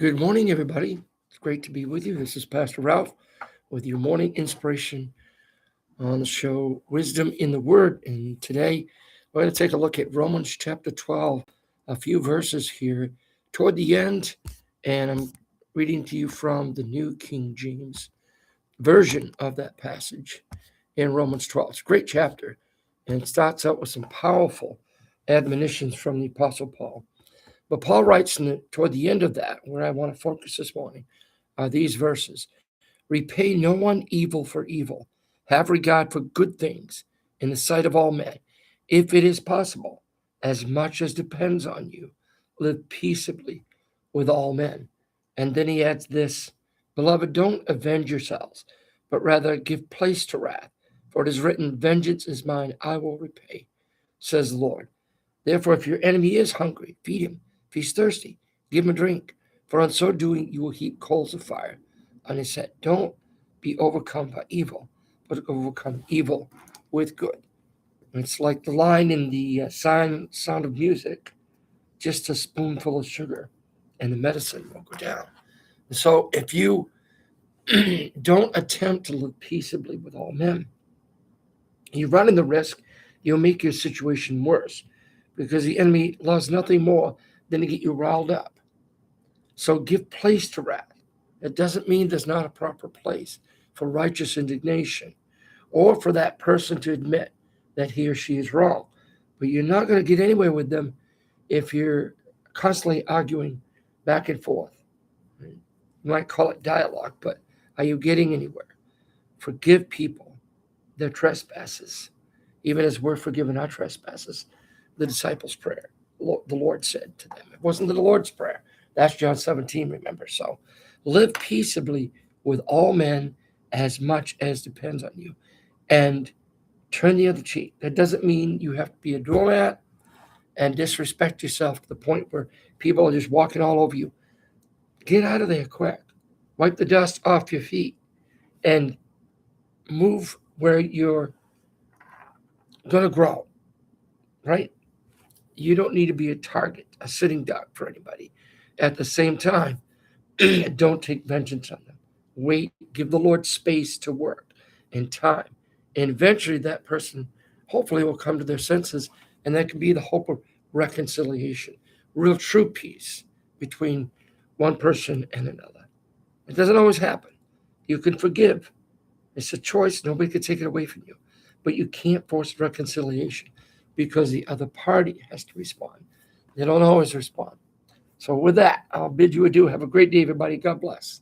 Good morning, everybody. It's great to be with you. This is Pastor Ralph with your morning inspiration on the show Wisdom in the Word. And today we're going to take a look at Romans chapter 12, a few verses here toward the end. And I'm reading to you from the New King James version of that passage in Romans 12. It's a great chapter, and it starts out with some powerful admonitions from the Apostle Paul. But Paul writes toward the end of that, where I want to focus this morning, are these verses. Repay no one evil for evil. Have regard for good things in the sight of all men. If it is possible, as much as depends on you, live peaceably with all men. And then he adds this, Beloved, don't avenge yourselves, but rather give place to wrath. For it is written, Vengeance is mine, I will repay, says the Lord. Therefore, if your enemy is hungry, feed him. If he's thirsty, give him a drink. For on so doing, you will heap coals of fire on his head. Don't be overcome by evil, but overcome evil with good. And it's like the line in the Sound of Music, just a spoonful of sugar, and the medicine will go down. And so if you don't attempt to live peaceably with all men, you're running the risk you'll make your situation worse, because the enemy loves nothing more than to get you riled up. So give place to wrath. It doesn't mean there's not a proper place for righteous indignation or for that person to admit that he or she is wrong. But you're not going to get anywhere with them if you're constantly arguing back and forth. You might call it dialogue, but are you getting anywhere? Forgive people their trespasses, even as we're forgiven our trespasses. The disciples' prayer, the Lord said to them. It wasn't the Lord's prayer. That's John 17, remember. So live peaceably with all men as much as depends on you. And turn the other cheek. That doesn't mean you have to be a doormat and disrespect yourself to the point where people are just walking all over you. Get out of there quick. Wipe the dust off your feet and move where you're going to grow, right? You don't need to be a target, a sitting duck for anybody. At the same time, don't take vengeance on them. Wait, give the Lord space to work and time. And eventually that person hopefully will come to their senses, and that can be the hope of reconciliation, real true peace between one person and another. It doesn't always happen. You can forgive. It's a choice. Nobody can take it away from you. But you can't force reconciliation because the other party has to respond. They don't always respond. So with that, I'll bid you adieu. Have a great day, everybody. God bless.